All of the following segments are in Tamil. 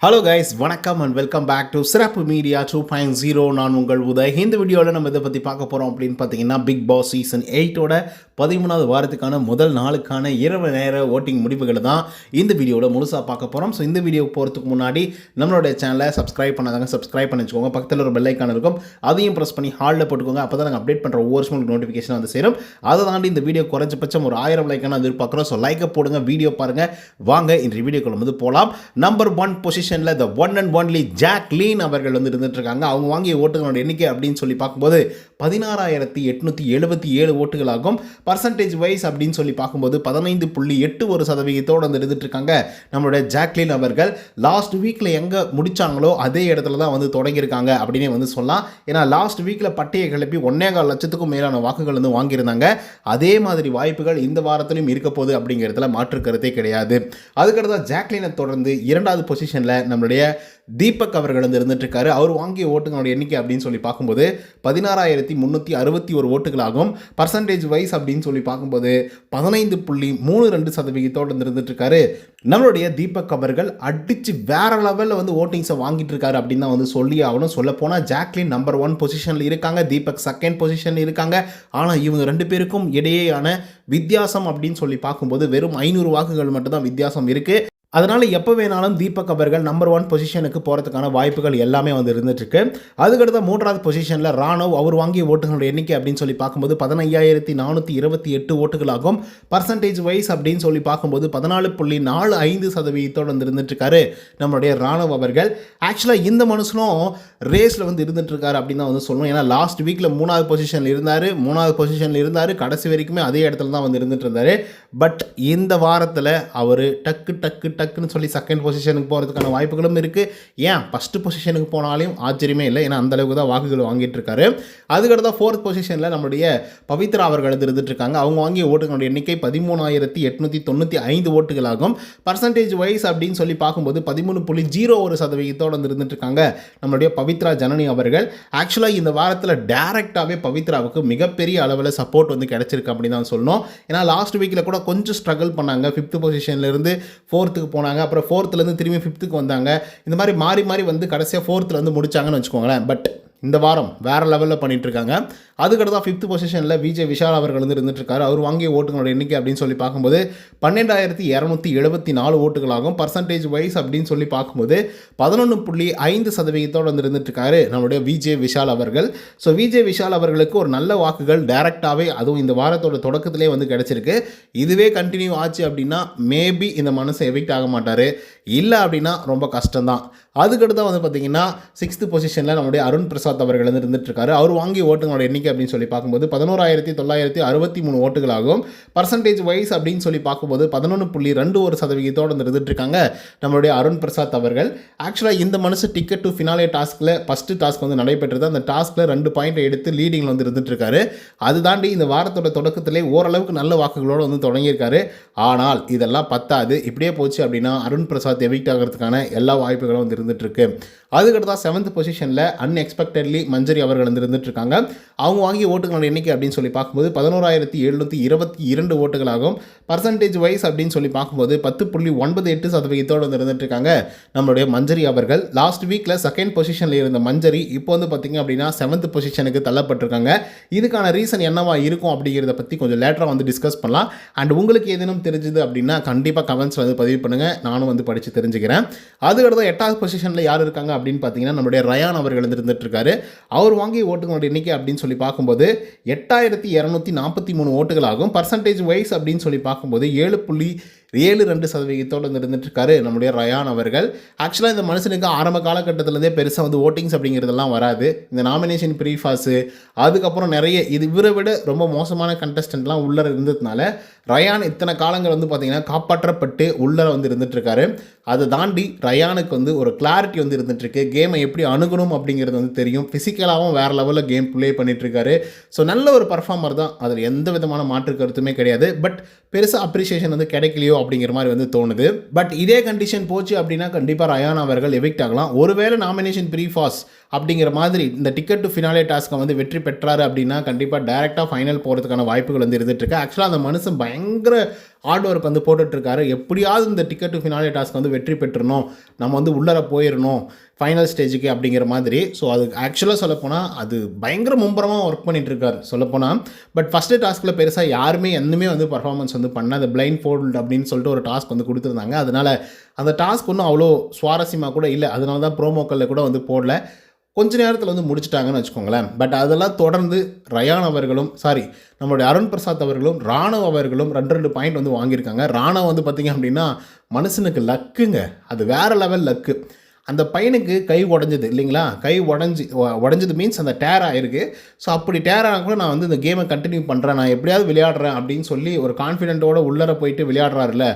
ஹலோ கைஸ், வணக்கம் அண்ட் வெல்கம் பேக் டு சிறப்பு மீடியா 2.0. நான் உங்கள் உதய். இந்த வீடியோவில் நம்ம இதை பற்றி பார்க்க போகிறோம் அப்படின்னு பார்த்தீங்கன்னா, பிக் பாஸ் சீசன் 8ஓட 13வது வாரத்துக்கான முதல் நாளுக்கான இரவு நேர ஓட்டிங் முடிவுகளை தான் இந்த வீடியோவில் முழுசாக பார்க்க போகிறோம். ஸோ இந்த வீடியோ போகிறதுக்கு முன்னாடி நம்மளுடைய சேனலை சப்ஸ்கிரைப் பண்ணாதாங்க சப்ஸ்கிரைப் பண்ணி வச்சுக்கோங்க. பக்கத்தில் ஒரு பெல் ஐக்கான் இருக்கும், அதையும் ப்ரெஸ் பண்ணி ஹாலில் போட்டுக்கோங்க. அப்போ தான் நாங்கள் அப்டேட் பண்ணுற ஒவ்வொரு ஸ்மால் நோட்டிஃபிகேஷன் வந்து சேரும். அதை தாண்டி இந்த வீடியோ குறைஞ்சபட்சம் ஒரு 1000 லைக்கான எதிர்பார்க்குறோம். ஸோ லைக்கை போடுங்க, வீடியோ பாருங்கள். வாங்க இன்றைய வீடியோக்குள்ள வந்து போகலாம். நம்பர் 1 பொசிஷனில் the one and only Jacqueline அவர்கள் வந்து இருந்துட்டு இருக்காங்க. அவங்க வாங்கிய ஓட்டுகளோட எண்ணிக்கை அப்படின்னு சொல்லி பார்க்கும்போது 16,877 ஓட்டுகளாகும். பர்சன்டேஜ் வைஸ் அப்படின்னு சொல்லி பார்க்கும்போது 15.81% வந்து இருந்துட்டு இருக்காங்க. நம்மளுடைய ஜாக்லீன் அவர்கள் லாஸ்ட் வீக்கில் எங்கே முடிச்சாங்களோ அதே இடத்துல தான் வந்து தொடங்கியிருக்காங்க அப்படின்னே வந்து சொல்லலாம். ஏன்னா லாஸ்ட் வீக்கில் பட்டையை கிளப்பி 1.25 லட்சத்துக்கும் மேலான வாக்குகள் வந்து வாங்கியிருந்தாங்க. அதே மாதிரி வாய்ப்புகள் இந்த வாரத்திலும் இருக்க போகுது அப்படிங்கிறதுல மாற்று கருத்தே கிடையாது. அதுக்கடுத்து ஜாக்லீனை தொடர்ந்து 2வது பொசிஷனில் நம்மளுடைய தீபக் அவர்கள் வந்து இருந்துட்டு இருக்காரு. அவர் வாங்கிய ஓட்டுகளோட எண்ணிக்கை அப்படின்னு சொல்லி பார்க்கும்போது 16,361 ஓட்டுகளாகும். பர்சன்டேஜ் வைஸ் அப்படின்னு சொல்லி பார்க்கும்போது 15.32% இருந்துட்டு இருக்காரு. நம்மளுடைய தீபக் அவர்கள் அடிச்சு வேற லெவலில் வந்து ஓட்டிங்ஸை வாங்கிட்டு இருக்காரு அப்படின்னு தான் வந்து சொல்லி ஆகணும். சொல்ல போனால் ஜாக்லின் நம்பர் 1 பொசிஷனில் இருக்காங்க, தீபக் செகண்ட் பொசிஷனில் இருக்காங்க. ஆனால் இவங்க 2 பேருக்கும் இடையேயான வித்தியாசம் அப்படின்னு சொல்லி பார்க்கும்போது வெறும் 500 வாக்குகள் மட்டும்தான் வித்தியாசம் இருக்குது. அதனால் எப்போ வேணாலும் தீபக் அவர்கள் நம்பர் 1 பொசிஷனுக்கு போகிறதுக்கான வாய்ப்புகள் எல்லாமே வந்து இருந்துகிட்ருக்கு. அதுக்கடுத்த 3வது பொசிஷனில் ராணவ் அவர் வாங்கிய ஓட்டுகளோட எண்ணிக்கை அப்படின்னு சொல்லி பார்க்கும்போது 15,428 ஓட்டுகளாகும். பர்சன்டேஜ் வைஸ் அப்படின்னு சொல்லி பார்க்கும்போது 14.45% வந்து இருந்துகிட்ருக்காரு நம்மளுடைய ராணவ் அவர்கள். ஆக்சுவலாக இந்த மனுஷனும் ரேஸில் வந்து இருந்துகிட்ருக்காரு அப்படின்னு தான் வந்து சொல்லணும். ஏன்னா லாஸ்ட் வீக்கில் 3வது பொசிஷனில் இருந்தார், கடைசி வரைக்குமே அதே இடத்துல தான் வந்து இருந்துகிட்டு இருந்தார். பட் இந்த வாரத்தில் அவர் டக்குன்னு சொல்லி செகண்ட் பொசிஷனுக்கு போகிறதுக்கான வாய்ப்புகளும் இருக்குது. ஏன் ஃபஸ்ட்டு பொசிஷனுக்கு போனாலும் ஆச்சரியமே இல்லை, ஏன்னா அந்தளவுக்கு தான் வாக்குகள் வாங்கிட்டு இருக்காரு. அதுக்கடுத்த 4th பொசிஷனில் நம்மளுடைய பவித்ரா அவர்கள் இருந்துட்டு இருக்காங்க. அவங்க வாங்கிய ஓட்டுகளோட எண்ணிக்கை 13,895 ஓட்டுகளாகும். பர்சன்டேஜ் வைஸ் அப்படின்னு சொல்லி பார்க்கும்போது 13.01% வந்து இருந்துட்டு இருக்காங்க நம்மளுடைய பவித்ரா ஜனனி அவர்கள். ஆக்சுவலாக இந்த வாரத்தில் டேரெக்டாகவே பவித்ராவுக்கு மிகப்பெரிய அளவில் சப்போர்ட் வந்து கிடைச்சிருக்கு அப்படின்னு தான் சொல்லணும். ஏன்னா லாஸ்ட் வீக்கில் கூட கொஞ்சம் ஸ்ட்ரகிள் பண்ணாங்க. 5th பொசிஷன்லேருந்து 4th போனாங்க, அப்புறம் 4thலேருந்து திரும்பி 5th வந்தாங்க. இந்த மாதிரி மாறி வந்து கடைசியாக 4th வந்து முடிச்சாங்கன்னு வச்சுக்கோங்களேன். பட் இந்த வாரம் வேறு லெவலில் பண்ணிகிட்டு இருக்காங்க. அதுக்கடுத்து 5th பொசிஷனில் விஜய் விஷால் அவர்கள் வந்து இருந்துட்டு இருக்காரு. அவர் வாங்கிய ஓட்டுகளோட எண்ணிக்கை அப்படின்னு சொல்லி பார்க்கும்போது 12,274 ஓட்டுகளாகும். பர்சன்டேஜ் வைஸ் அப்படின்னு சொல்லி பார்க்கும்போது 11.5% வந்து இருந்துட்டு இருக்காரு நம்மளுடைய விஜய் விஷால் அவர்கள். ஸோ விஜய் விஷால் அவர்களுக்கு ஒரு நல்ல வாக்குகள் டைரெக்டாகவே அதுவும் இந்த வாரத்தோட தொடக்கத்திலே வந்து கிடச்சிருக்கு. இதுவே கண்டினியூ ஆச்சு அப்படின்னா மேபி இந்த மனுஷன் எவிக்ட் ஆக மாட்டார், இல்லை அப்படின்னா ரொம்ப கஷ்டம்தான். அதுக்கடுத்து வந்து பார்த்திங்கன்னா 6th பொசிஷனில் நம்முடைய அருண் பிரசாத் அவர்கள் வந்து இருந்துட்டு இருக்காரு. அவர் வாங்கிய ஓட்டுகளோட எண்ணிக்கை அப்படின்னு சொல்லி பார்க்கும்போது 11,963 ஓட்டுகளாகும். பர்சன்டேஜ் வைஸ் அப்படின்னு சொல்லி பார்க்கும்போது 11.21% வந்து இருந்துட்டு இருக்காங்க நம்மளுடைய அருண் பிரசாத் அவர்கள். ஆக்சுவலாக இந்த மனுஷன் டிக்கெட் டு ஃபினாலே டாஸ்கில் ஃபஸ்ட்டு டாஸ்க் வந்து நடைபெற்றது. அந்த டாஸ்கில் 2 பாயிண்ட் எடுத்து லீடிங்கில் வந்து இருந்துட்டு இருக்காரு. அது தாண்டி இந்த வாரத்தோட தொடக்கத்திலே ஓரளவுக்கு நல்ல வாக்குகளோடு வந்து தொடங்கியிருக்காரு. ஆனால் இதெல்லாம் பத்தாது. இப்படியே போச்சு அப்படின்னா அருண் பிரசாத் எவிக்ட் ஆகிறதுக்கான எல்லா வாய்ப்புகளும் வந்து இருந்துகிட்ருக்கு. அதுக்கடுத்தா 7th பொசிஷனில் அன்எக்ஸ்பெக்டட்லி மஞ்சரி அவர்கள் வந்து இருந்துட்டு இருக்காங்க. அவங்க வாங்கிய ஓட்டுகளோட எண்ணிக்கை அப்படின்னு சொல்லி பார்க்கும்போது 11,722 ஓட்டுகளாகும். பர்சன்டேஜ் வைஸ் அப்படின்னு சொல்லி பார்க்கும்போது 10.98% வந்து இருந்துட்டு இருக்காங்க நம்மளுடைய மஞ்சரி அவர்கள். லாஸ்ட் வீக்கில் செகண்ட் பொசிஷனில் இருந்த மஞ்சரி இப்போ வந்து பார்த்திங்க அப்படின்னா 7th பொசிஷனுக்கு தள்ளப்பட்டிருக்காங்க. இதுக்கான ரீசன் என்னவா இருக்கும் அப்படிங்கிறத பற்றி கொஞ்சம் லேட்டராக வந்து டிஸ்கஸ் பண்ணலாம். அண்ட் உங்களுக்கு ஏதேனும் தெரிஞ்சுது அப்படின்னா கண்டிப்பாக கமெண்ட்ஸ் வந்து பதிவு பண்ணுங்கள், நானும் வந்து படித்து தெரிஞ்சுக்கிறேன். அதுக்கடுத்து 8வது பொசிஷனில் யார் இருக்காங்க அப்படின்னு பார்த்தீங்கன்னா நம்மளுடைய ரயான் அவர்கள் இருந்துட்டு இருக்காரு. அவர் வாங்கிய ஓட்டுகளோட எண்ணிக்கை அப்படின்னு சொல்லி பார்க்கும்போது 8,243 ஓட்டுகளாகும். பர்சன்டேஜ் வைஸ் அப்படின்னு சொல்லி பார்க்கும்போது 7.72% வந்து இருந்துட்டு இருக்காரு நம்முடைய ரயான் அவர்கள். ஆக்சுவலாக இந்த மனுஷனுக்கு ஆரம்ப காலகட்டத்திலேருந்தே பெருசாக வந்து ஓட்டிங்ஸ் அப்படிங்கிறதெல்லாம் வராது. இந்த நாமினேஷன் ப்ரீஃபாஸு அதுக்கப்புறம் நிறைய இவரை விட ரொம்ப மோசமான கண்டஸ்டன்ட்லாம் உள்ளே இருந்ததுனால ரயான் இத்தனை காலங்கள் வந்து பார்த்திங்கன்னா காப்பாற்றப்பட்டு உள்ளே வந்து இருந்துகிட்ருக்காரு. அதை தாண்டி ரயானுக்கு வந்து ஒரு கிளாரிட்டி வந்து இருந்துகிட்ருக்கு. கேமை எப்படி அணுகணும் அப்படிங்கிறது வந்து தெரியும். ஃபிசிக்கலாகவும் வேறு லெவலில் கேம் ப்ளே பண்ணிகிட்ருக்காரு. ஸோ நல்ல ஒரு பர்ஃபார்மர் தான், அதில் எந்த விதமான மாற்று கருத்துமே கிடையாது. பட் பெருசாக அப்ரிஷியேஷன் வந்து கிடைக்கலையோ அப்படிங்கிற மாதிரி வந்து தோணுது. பட் இதே கண்டிஷன் போச்சு அப்படின்னா கண்டிப்பாக ரயான் அவர்கள் எவிக்ட் ஆகலாம். ஒருவேளை நாமினேஷன் ப்ரீஃபாஸ் அப்படிங்கிற மாதிரி இந்த டிக்கெட் டு ஃபினாலே டாஸ்க்கை வந்து வெற்றி பெற்றாரு அப்படின்னா கண்டிப்பாக டைரெக்டாக ஃபைனல் போகிறதுக்கான வாய்ப்புகள் வந்து இருந்துகிட்ருக்கு. ஆக்சுவலாக அந்த மனுஷன் பயங்கர ஹார்ட் ஒர்க் வந்து போட்டுட்ருக்காரு. எப்படியாவது இந்த டிக்கெட் டு ஃபினாலே டாஸ்க் வந்து வெற்றி பெற்றணும், நம்ம வந்து உள்ளர போயிடணும் ஃபைனல் ஸ்டேஜுக்கு அப்படிங்கிற மாதிரி. ஸோ அது ஆக்சுவலாக சொல்லப்போனால் அது பயங்கர மும்பரமாக ஒர்க் பண்ணிகிட்ருக்காரு சொல்லப்போனால். பட் ஃபஸ்ட்டு டாஸ்கில் பெருசாக யாருமே எதுவுமே வந்து பர்ஃபார்மன்ஸ் வந்து பண்ண அந்த பிளைண்ட் ஃபோல்ட் அப்படின்னு சொல்லிட்டு ஒரு டாஸ்க் வந்து கொடுத்துருந்தாங்க. அதனால் அந்த டாஸ்க் ஒன்றும் அவ்வளோ சுவாரஸ்யமாக கூட இல்லை. அதனால தான் ப்ரோமோக்களில் கூட வந்து போடல. கொஞ்ச நேரத்தில் வந்து முடிச்சிட்டாங்கன்னு வச்சுக்கோங்களேன். பட் அதெல்லாம் தொடர்ந்து ரயான் அவர்களும் நம்மளுடைய அருண் பிரசாத் அவர்களும் ராணவ் அவர்களும் 2 பாயிண்ட் வந்து வாங்கியிருக்காங்க. ராணவ் வந்து பார்த்திங்க அப்படின்னா மனுஷனுக்கு லக்குங்க, அது வேறு லெவல் லக்கு. அந்த பையனுக்கு கை உடஞ்சது இல்லைங்களா, கை உடஞ்சது மீன்ஸ் அந்த டேர் ஆகிருக்கு. ஸோ அப்படி டேர் ஆனால் கூட நான் வந்து இந்த கேமை கண்டினியூ பண்ணுறேன், நான் எப்படியாவது விளையாடுறேன் அப்படின்னு சொல்லி ஒரு கான்ஃபிடென்ட்டோட உள்ளர போயிட்டு விளையாடுறாருல,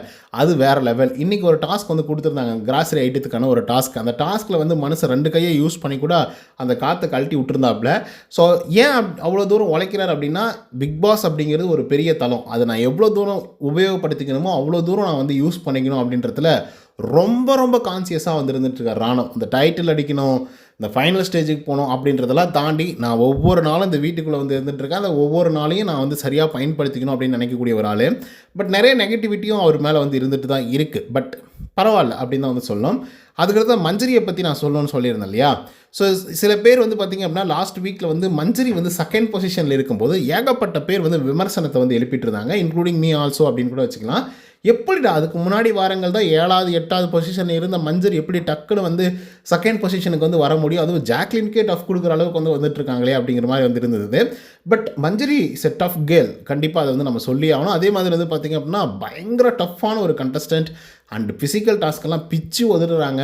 அது வேறு லெவல். இன்றைக்கி ஒரு டாஸ்க் வந்து கொடுத்துருந்தாங்க, கிராசரி ஐட்டத்துக்கான ஒரு டாஸ்க். அந்த டாஸ்கில் வந்து மனுஷன் 2 கையை யூஸ் பண்ணி கூட அந்த காற்றை கழட்டி விட்டுருந்தாப்புல. ஸோ ஏன் அவ்வளோ தூரம் உழைக்கிறார் அப்படின்னா, பிக் பாஸ் அப்படிங்கிறது ஒரு பெரிய தளம், அதை நான் எவ்வளோ தூரம் உபயோகப்படுத்திக்கணுமோ அவ்வளோ தூரம் நான் வந்து யூஸ் பண்ணிக்கணும் அப்படின்றதுல ரொம்ப கான்சியஸாக வந்து இருந்துட்டுருக்கார் ராணவ். இந்த டைட்டில் அடிக்கணும், இந்த ஃபைனல் ஸ்டேஜுக்கு போகணும் அப்படின்றதெல்லாம் தாண்டி நான் ஒவ்வொரு நாளும் இந்த வீட்டுக்குள்ளே வந்து இருந்துகிட்ருக்கேன், அந்த ஒவ்வொரு நாளையும் நான் வந்து சரியாக பயன்படுத்திக்கணும் அப்படின்னு நினைக்கக்கூடிய ஒரு ஆள். பட் நிறைய நெகட்டிவிட்டியும் அவர் மேலே வந்து இருந்துட்டு தான் இருக்குது. பட் பரவாயில்ல அப்படின்னு தான் வந்து சொல்லணும். அதுக்கடுத்து மஞ்சரியை பற்றி நான் சொல்லணும்னு சொல்லியிருந்தேன் இல்லையா. ஸோ சில பேர் வந்து பார்த்திங்க அப்படின்னா லாஸ்ட் வீக்கில் வந்து மஞ்சரி வந்து செகண்ட் பொசிஷனில் இருக்கும்போது ஏகப்பட்ட பேர் வந்து விமர்சனத்தை வந்து எழுப்பிட்டு இருந்தாங்க, இன்க்ளூடிங் மீ ஆல்சோ அப்படின்னு கூட வச்சுக்கலாம். எப்படிடா அதுக்கு முன்னாடி வாரங்கள் தான் 7வது 8வது பொசிஷனில் இருந்த மஞ்சரி எப்படி டக்குன்னு வந்து செகண்ட் பொசிஷனுக்கு வந்து வர முடியும், அதுவும் ஜாக்லின்கே டஃப் கொடுக்குற அளவுக்கு வந்து வந்துட்டுருக்காங்களே அப்படிங்கிற மாதிரி வந்து இருந்தது. But Manjari is a tough girl, கண்டிப்பாக அதை வந்து நம்ம சொல்லி ஆகணும். அதே மாதிரி வந்து பார்த்திங்க அப்படின்னா பயங்கர டஃப்பான ஒரு கண்டஸ்டன்ட் அண்ட் ஃபிசிக்கல் டாஸ்க்கெல்லாம் பிச்சு உதவுறாங்க.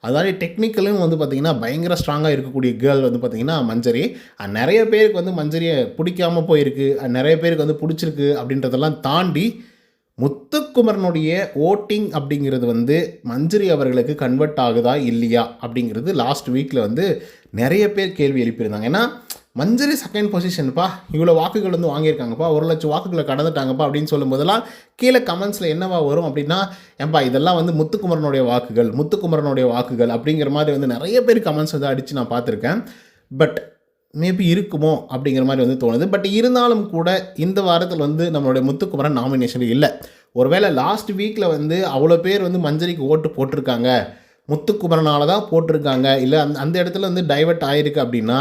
அதாவது டெக்னிக்கலும் வந்து பார்த்திங்கன்னா பயங்கர ஸ்ட்ராங்காக இருக்கக்கூடிய கேர்ள் வந்து பார்த்திங்கன்னா மஞ்சரி. நிறைய பேருக்கு வந்து மஞ்சரியை பிடிக்காமல் போயிருக்கு, நிறைய பேருக்கு வந்து பிடிச்சிருக்கு அப்படின்றதெல்லாம் தாண்டி முத்துக்குமரனுடைய ஓட்டிங் அப்படிங்கிறது வந்து மஞ்சரி அவர்களுக்கு கன்வெர்ட் ஆகுதா இல்லையா அப்படிங்கிறது லாஸ்ட் வீக்கில் வந்து நிறைய பேர் கேள்வி எழுப்பியிருந்தாங்க. ஏன்னா மஞ்சரி செகண்ட் பொசிஷன்ப்பா, இவ்வளோ வாக்குகள் வந்து வாங்கியிருக்காங்கப்பா, 1,00,000 வாக்குகளை கடந்துட்டாங்கப்பா அப்படின்னு சொல்லும்போதெல்லாம் கீழே கமெண்ட்ஸில் என்னவா வரும் அப்படின்னா, ஏன்பா இதெல்லாம் வந்து முத்துக்குமரனுடைய வாக்குகள் அப்படிங்கிற மாதிரி வந்து நிறைய பேர் கமெண்ட்ஸ் வந்து அடித்து நான் பார்த்துருக்கேன். பட் மேபி இருக்குமோ அப்படிங்கிற மாதிரி வந்து தோணுது. பட் இருந்தாலும் கூட இந்த வாரத்தில் வந்து நம்மளுடைய முத்துக்குமரன் நாமினேஷன் இல்லை. ஒருவேளை லாஸ்ட் வீக்கில் வந்து அவ்வளோ பேர் வந்து மஞ்சரிக்கு ஓட்டு போட்டிருக்காங்க, முத்துக்குமரனால் தான் போட்டிருக்காங்க, இல்லை அந்த இடத்துல வந்து டைவர்ட் ஆகிருக்கு அப்படின்னா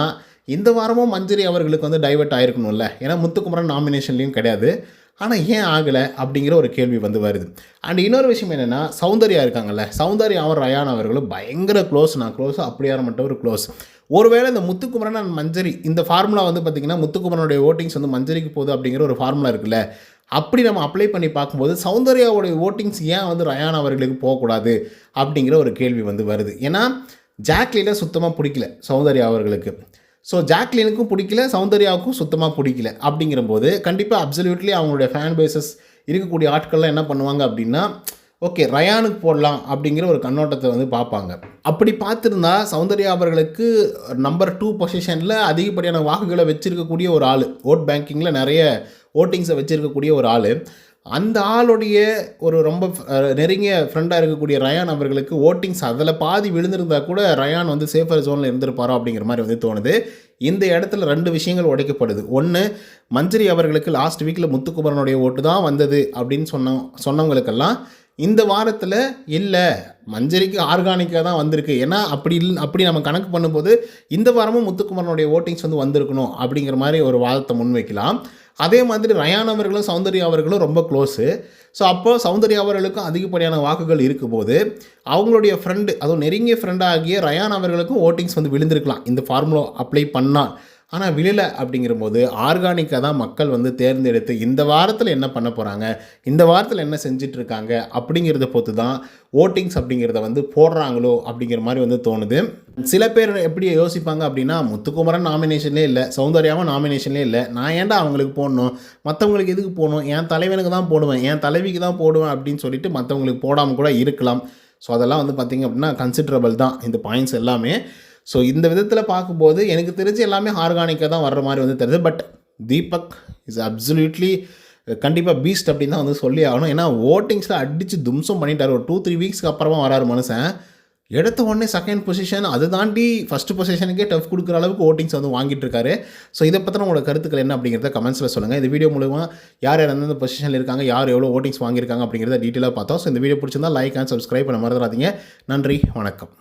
இந்த வாரமும் மஞ்சரி அவர்களுக்கு வந்து டைவர்ட் ஆகிருக்கணும்ல. ஏன்னா முத்துக்குமரன் நாமினேஷன்லேயும் கிடையாது, ஆனால் ஏன் ஆகலை அப்படிங்கிற ஒரு கேள்வி வந்து வருது. அண்ட் இன்னொரு விஷயம் என்னென்னா, சௌந்தர்யா இருக்காங்கல்ல, சௌந்தர்யாவும் ரயான் அவர்களும் பயங்கர க்ளோஸ். நான் க்ளோஸ், அப்படியார மட்டும் ஒரு க்ளோஸ். ஒருவேளை இந்த முத்துக்குமரன் அண்ட் மஞ்சரி இந்த ஃபார்முலா வந்து பார்த்திங்கன்னா முத்துக்குமரனுடைய ஓட்டிங்ஸ் வந்து மஞ்சரிக்கு போகுது அப்படிங்கிற ஒரு ஃபார்முலா இருக்குல்ல, அப்படி நம்ம அப்ளை பண்ணி பார்க்கும்போது சௌந்தர்யாவுடைய ஓட்டிங்ஸ் ஏன் வந்து ரயான் அவர்களுக்கு போகக்கூடாது அப்படிங்கிற ஒரு கேள்வி வந்து வருது. ஏன்னா ஜாக்லினை சுத்தமாக பிடிக்கல சௌந்தர்யா அவர்களுக்கு. ஸோ ஜாக்லினுக்கும் பிடிக்கல, சௌந்தர்யாவுக்கும் சுத்தமாக பிடிக்கல. அப்படிங்கிறபோது கண்டிப்பாக அப்சல்யூட்லி அவங்களுடைய ஃபேன் பேசஸ் இருக்கக்கூடிய ஆட்கள்லாம் என்ன பண்ணுவாங்க அப்படின்னா, ஓகே ரயானுக்கு போடலாம் அப்படிங்கிற ஒரு கண்ணோட்டத்தை வந்து பார்ப்பாங்க. அப்படி பார்த்துருந்தா சௌந்தர்யா அவர்களுக்கு நம்பர் 2 பொசிஷனில் அதிகப்படியான வாக்குகளை வச்சுருக்கக்கூடிய ஒரு ஆள், ஓட் பேங்கிங்கில் நிறைய ஓட்டிங்ஸை வச்சுருக்கக்கூடிய ஒரு ஆள், அந்த ஆளுடைய ஒரு ரொம்ப நெருங்கிய ஃப்ரெண்டாக இருக்கக்கூடிய ரயான் அவர்களுக்கு ஓட்டிங்ஸ் அதில் பாதி விழுந்திருந்தால் கூட ரயான் வந்து சேஃபர் ஜோனில் இருந்திருப்பாரோ அப்படிங்கிற மாதிரி வந்து தோணுது. இந்த இடத்துல 2 விஷயங்கள் உடைக்கப்படுது. ஒன்று, மஞ்சரி அவர்களுக்கு லாஸ்ட் வீக்கில் முத்துக்குமரனுடைய ஓட்டு தான் வந்தது அப்படின்னு சொன்னவங்களுக்கெல்லாம் இந்த வாரத்தில் இல்லை, மஞ்சரிக்கு ஆர்கானிக்காக தான் வந்திருக்கு. ஏன்னா அப்படி நம்ம கணக்கு பண்ணும்போது இந்த வாரமும் முத்துக்குமரனுடைய ஓட்டிங்ஸ் வந்து வந்திருக்கணும் அப்படிங்கிற மாதிரி ஒரு வாதத்தை முன்வைக்கலாம். அதே மாதிரி ரயான் அவர்களும் சௌந்தர்யா அவர்களும் ரொம்ப க்ளோஸு. ஸோ அப்போது சௌந்தர்யா அவர்களுக்கும் அதிகப்படியான வாக்குகள் இருக்கும்போது அவங்களுடைய ஃப்ரெண்டு, அதுவும் நெருங்கிய ஃப்ரெண்டாகிய ரயான் அவர்களுக்கும் ஓட்டிங்ஸ் வந்து விழுந்திருக்கலாம் இந்த ஃபார்முலா அப்ளை பண்ணால். ஆனால் விழலை அப்படிங்கிறபோது ஆர்கானிக்காக தான் மக்கள் வந்து தேர்ந்தெடுத்து இந்த வாரத்தில் என்ன பண்ண போகிறாங்க, இந்த வாரத்தில் என்ன செஞ்சிட்ருக்காங்க அப்படிங்கிறத பொறுத்து தான் ஓட்டிங்ஸ் அப்படிங்கிறத வந்து போடுறாங்களோ அப்படிங்கிற மாதிரி வந்து தோணுது. சில பேர் எப்படி யோசிப்பாங்க அப்படின்னா, முத்துக்குமரன் நாமினேஷன்லேயே இல்லை, சௌந்தர்யாவும் நாமினேஷன்லேயே இல்லை, நான் ஏன்டா அவங்களுக்கு போடணும், மற்றவங்களுக்கு எதுக்கு போடணும், என் தலைவனுக்கு தான் போடுவேன், என் தலைவிக்கு தான் போடுவேன் அப்படின்னு சொல்லிட்டு மற்றவங்களுக்கு போடாமல் கூட இருக்கலாம். ஸோ அதெல்லாம் வந்து பார்த்திங்க அப்படின்னா கன்சிடரபிள் தான் இந்த பாயிண்ட்ஸ் எல்லாமே. ஸோ இந்த விதத்தில் பார்க்கும்போது எனக்கு தெரிஞ்சு எல்லாமே ஆர்கானிக்காக தான் வர்ற மாதிரி வந்து தெரியுது. பட் தீபக் இஸ் அப்சல்யூட்லி கண்டிப்பாக பீஸ்ட் அப்படின்னு தான் வந்து சொல்லி ஆகணும். ஏன்னா ஓட்டிங்ஸில் அடித்து தும்சம் பண்ணிட்டார். ஒரு 2-3 வீக்ஸ்க்கு அப்புறமா வராரு மனுஷன், எடுத்த உடனே செகண்ட் பொசிஷன் அது தாண்டி ஃபஸ்ட்டு பொசிஷனுக்கே டஃப் கொடுக்குற அளவுக்கு ஓட்டிங்ஸ் வந்து வாங்கிட்டு இருக்காரு. ஸோ இதை பற்றின உங்களோட கருத்துக்கள் என்ன அப்படிங்கிறத கமெண்ட்ஸில் சொல்லுங்கள். இந்த வீடியோ மூலமா யார் யார் எந்தெந்த பொசிஷனில் இருக்காங்க, யார் எவ்வளோ ஓட்டிங்ஸ் வாங்கியிருக்காங்க அப்படிங்கிறத டீட்டெயிலாக பார்த்தோம். ஸோ இந்த வீடியோ பிடிச்சிருந்தா லைக் அண்ட் சப்ஸ்கிரைப் பண்ண மறந்துடாதீங்க. நன்றி, வணக்கம்.